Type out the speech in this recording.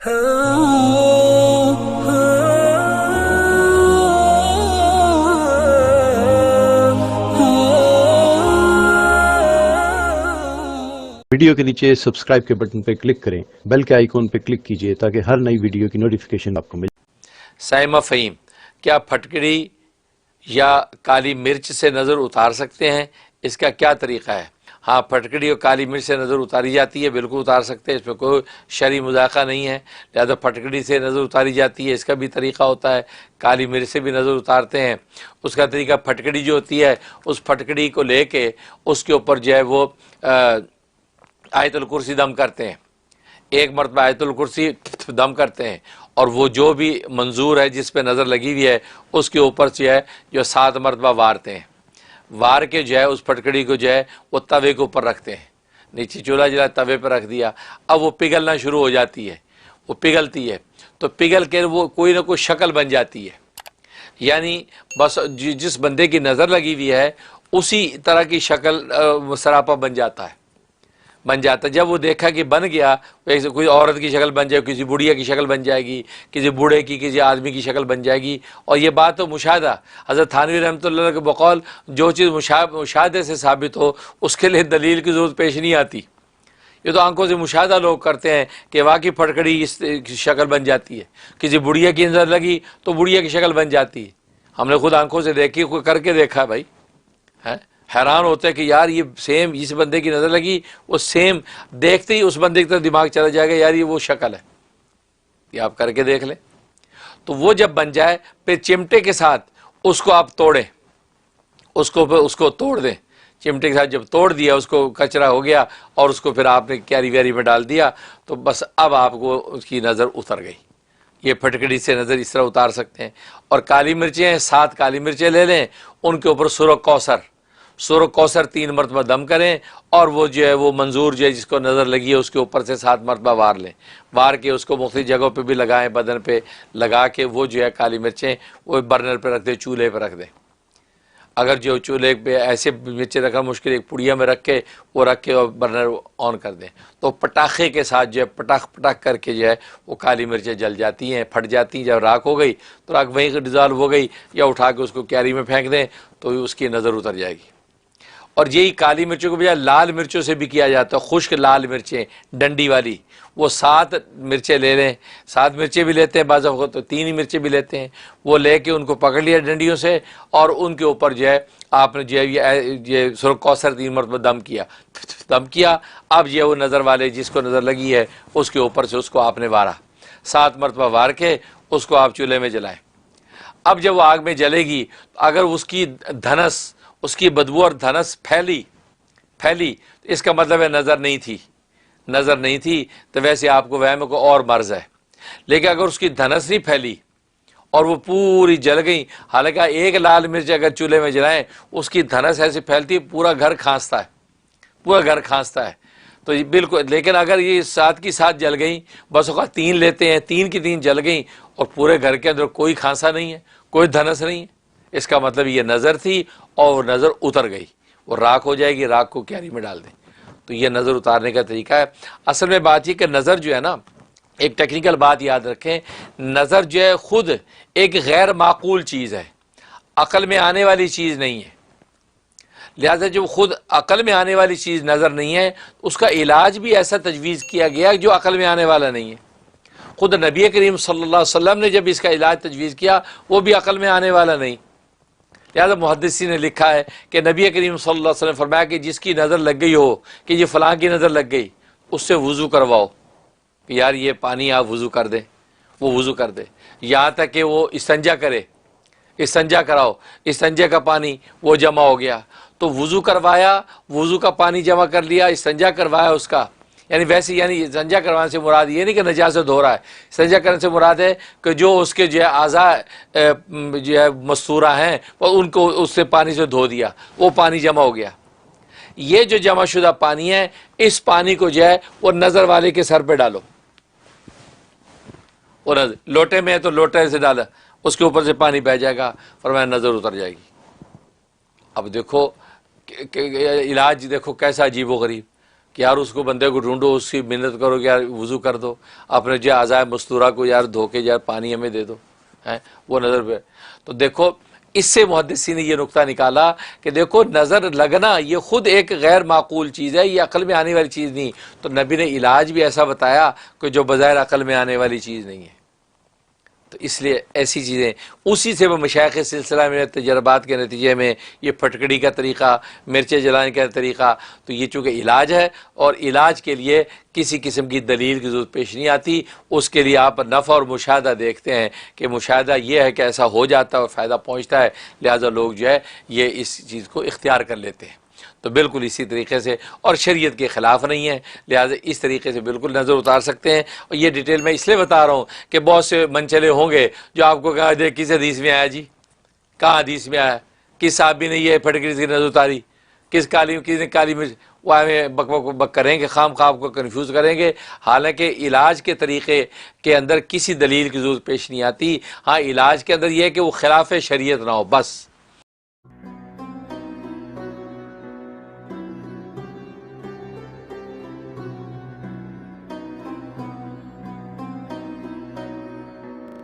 Video کے نیچے subscribe کے بٹن پہ کلک کریں، بیل کے آئیکن پہ کلک کیجئے تاکہ ہر نئی ویڈیو کی نوٹیفیکیشن آپ کو ملے۔ سائمہ فہیم، کیا پھٹکڑی یا کالی مرچ سے نظر اتار سکتے ہیں؟ اس کا کیا طریقہ ہے؟ ہاں، پھٹکڑی اور کالی مرچ سے نظر اتاری جاتی ہے، بالکل اتار سکتے ہیں، اس میں کوئی شرعی مذاقہ نہیں ہے۔ لہذا پھٹکڑی سے نظر اتاری جاتی ہے، اس کا بھی طریقہ ہوتا ہے، کالی مرچ سے بھی نظر اتارتے ہیں۔ اس کا طریقہ، پھٹکڑی جو ہوتی ہے اس پھٹکڑی کو لے کے اس کے اوپر جو ہے وہ آیت الکرسی دم کرتے ہیں، ایک مرتبہ آیت الکرسی دم کرتے ہیں، اور وہ جو بھی منظور ہے جس پہ نظر لگی ہوئی ہے اس کے اوپر جو ہے جو 7 مرتبہ وارتے ہیں، وار کے جو ہے اس پھٹکڑی کو جو ہے وہ توے کے اوپر رکھتے ہیں، نیچے چولہا جلا توے پہ رکھ دیا، اب وہ پگھلنا شروع ہو جاتی ہے، وہ پگھلتی ہے، تو پگھل کے وہ کوئی نہ کوئی شکل بن جاتی ہے، یعنی بس جس بندے کی نظر لگی ہوئی ہے اسی طرح کی شکل سراپا بن جاتا ہے۔ جب وہ دیکھا کہ بن گیا، کوئی عورت کی شکل بن جائے، کسی بڑھیا کی شکل بن جائے گی، کسی بوڑھے کی، کسی آدمی کی شکل بن جائے گی، اور یہ بات تو مشاہدہ، حضرت تھانوی رحمۃ اللہ کے بقول جو چیز مشاہدے سے ثابت ہو اس کے لیے دلیل کی ضرورت پیش نہیں آتی۔ یہ تو آنکھوں سے مشاہدہ لوگ کرتے ہیں کہ واقعی پھٹکڑی اس شکل بن جاتی ہے، کسی بڑھیا کی نظر لگی تو بڑھیا کی شکل بن جاتی ہے، ہم نے خود آنکھوں سے دیکھی، کوئی کر کے دیکھا بھائی، حیران ہوتے ہیں کہ یار یہ سیم اس بندے کی نظر لگی، وہ سیم دیکھتے ہی اس بندے کی طرف دماغ چلا جائے گا، یار یہ وہ شکل ہے، یہ آپ کر کے دیکھ لیں۔ تو وہ جب بن جائے پھر چمٹے کے ساتھ اس کو آپ توڑیں، اس کو توڑ دیں، چمٹے کے ساتھ جب توڑ دیا، اس کو کچرا ہو گیا، اور اس کو پھر آپ نے کیری ویری میں ڈال دیا، تو بس اب آپ کو اس کی نظر اتر گئی۔ یہ پھٹکڑی سے نظر اس طرح اتار سکتے ہیں۔ اور کالی مرچیں ہیں، 7 کالی مرچیں لے لیں، ان کے اوپر سورہ کوثر 3 مرتبہ دم کریں، اور وہ جو ہے وہ منظور جو ہے جس کو نظر لگی ہے اس کے اوپر سے 7 مرتبہ وار لیں، وار کے اس کو مختلف جگہوں پہ بھی لگائیں، بدن پہ لگا کے وہ جو ہے کالی مرچیں وہ برنر پہ رکھ دیں، چولہے پہ رکھ دیں۔ اگر جو چولہے پہ ایسے مرچیں رکھنا مشکل، ایک پڑیا میں رکھ کے اور برنر آن کر دیں، تو پٹاخے کے ساتھ جو ہے پٹاخ کر کے جو ہے وہ کالی مرچیں جل جاتی ہیں، پھٹ جاتی ہیں۔ جب راکھ ہو گئی تو راکھ وہیں ڈیزالو ہو گئی، یا اٹھا کے اس کو کیری میں پھینک دیں تو اس کی نظر اتر جائے گی۔ اور یہی کالی مرچوں کو بجائے لال مرچوں سے بھی کیا جاتا ہے، خشک لال مرچیں ڈنڈی والی، وہ 7 مرچیں لے لیں، 7 مرچیں بھی لیتے ہیں، بعض اوقات تو 3 ہی مرچیں بھی لیتے ہیں، وہ لے کے ان کو پکڑ لیا ڈنڈیوں سے، اور ان کے اوپر جو ہے آپ نے جو ہے یہ سورہ کوثر 3 مرتبہ دم کیا، اب یہ وہ نظر والے جس کو نظر لگی ہے اس کے اوپر سے اس کو آپ نے وارا، 7 مرتبہ وار کے اس کو آپ چولہے میں جلائیں۔ اب جب وہ آگ میں جلے گی، اگر اس کی دھنس، اس کی بدبو اور دھنس پھیلی تو اس کا مطلب ہے نظر نہیں تھی، تو ویسے آپ کو وہم کو اور مرض ہے۔ لیکن اگر اس کی دھنس نہیں پھیلی اور وہ پوری جل گئی، حالانکہ ایک لال مرچ اگر چولہے میں جلائیں اس کی دھنس ایسے پھیلتی پورا گھر کھانستا ہے، تو یہ بالکل، لیکن اگر یہ 7 کی 7 جل گئیں، بس اوقات 3 لیتے ہیں، 3 کی 3 جل گئیں اور پورے گھر کے اندر کوئی کھانسا نہیں ہے، کوئی دھنس نہیں ہے، اس کا مطلب یہ نظر تھی اور وہ نظر اتر گئی، وہ راکھ ہو جائے گی، راکھ کو کیری میں ڈال دیں۔ تو یہ نظر اتارنے کا طریقہ ہے۔ اصل میں بات یہ کہ نظر جو ہے نا، ایک ٹیکنیکل بات یاد رکھیں، نظر جو ہے خود ایک غیر معقول چیز ہے، عقل میں آنے والی چیز نہیں ہے، لہذا جب خود عقل میں آنے والی چیز نظر نہیں ہے، اس کا علاج بھی ایسا تجویز کیا گیا جو عقل میں آنے والا نہیں ہے۔ خود نبی کریم صلی اللہ علیہ وسلم نے جب اس کا علاج تجویز کیا، وہ بھی عقل میں آنے والا نہیں۔ لہذا محدثین نے لکھا ہے کہ نبی کریم صلی اللہ علیہ وسلم نے فرمایا کہ جس کی نظر لگ گئی ہو کہ یہ فلاں کی نظر لگ گئی، اس سے وضو کرواؤ، کہ یار یہ پانی آپ وضو کر دیں، وہ وضو کر دے، یہاں تک کہ وہ استنجا کرے، استنجا کراؤ، استنجا کا پانی وہ جمع ہو گیا تو وضو کروایا، وضو کا پانی جمع کر لیا، استنجا کروایا اس کا، یعنی ویسے، یعنی استنجا کروانے سے مراد یہ نہیں کہ نجاست دھو رہا ہے، استنجا کرنے سے مراد ہے کہ جو اس کے جو ہے اعضاء جو ہے مستورہ ہیں ان کو اس سے پانی سے دھو دیا، وہ پانی جمع ہو گیا۔ یہ جو جمع شدہ پانی ہے، اس پانی کو جو ہے وہ نظر والے کے سر پہ ڈالو، اور لوٹے میں ہے تو لوٹے سے ڈالا، اس کے اوپر سے پانی بہ جائے گا، فرمایا نظر اتر جائے گی۔ اب دیکھو علاج دیکھو کیسا عجیب و غریب، کہ یار اس کو بندے کو ڈھونڈو، اس کی محنت کرو کہ یار وضو کر دو، اپنے جو اعضائے مستورہ کو یار دھو کے یار پانی ہمیں دے دو، وہ نظر پہ. تو دیکھو اس سے محدثین نے یہ نقطہ نکالا کہ دیکھو نظر لگنا یہ خود ایک غیر معقول چیز ہے، یہ عقل میں آنے والی چیز نہیں. تو نبی نے علاج بھی ایسا بتایا کہ جو بظاہر عقل میں آنے والی چیز نہیں ہے. تو اس لیے ایسی چیزیں اسی سے وہ مشائخ سلسلہ میں تجربات کے نتیجے میں یہ پھٹکڑی کا طریقہ، مرچیں جلانے کا طریقہ، تو یہ چونکہ علاج ہے اور علاج کے لیے کسی قسم کی دلیل کی ضرورت پیش نہیں آتی. اس کے لیے آپ نفع اور مشاہدہ دیکھتے ہیں کہ مشاہدہ یہ ہے کہ ایسا ہو جاتا ہے اور فائدہ پہنچتا ہے، لہٰذا لوگ جو ہے یہ اس چیز کو اختیار کر لیتے ہیں. تو بالکل اسی طریقے سے، اور شریعت کے خلاف نہیں ہے، لہٰذا اس طریقے سے بالکل نظر اتار سکتے ہیں. اور یہ ڈیٹیل میں اس لیے بتا رہا ہوں کہ بہت سے منچلے ہوں گے جو آپ کو کہا جائے کس حدیث میں آیا جی، کہاں حدیث میں آیا، کس صحابی نے یہ پھٹکری سے نظر اتاری، کس نے کالی مرچ، وہ ہمیں بک بک بک کریں گے، خام خواب کو کنفیوز کریں گے. حالانکہ علاج کے طریقے کے اندر کسی دلیل کی ضرورت پیش نہیں آتی. ہاں علاج کے اندر یہ ہے کہ وہ خلاف شریعت نہ ہو بس.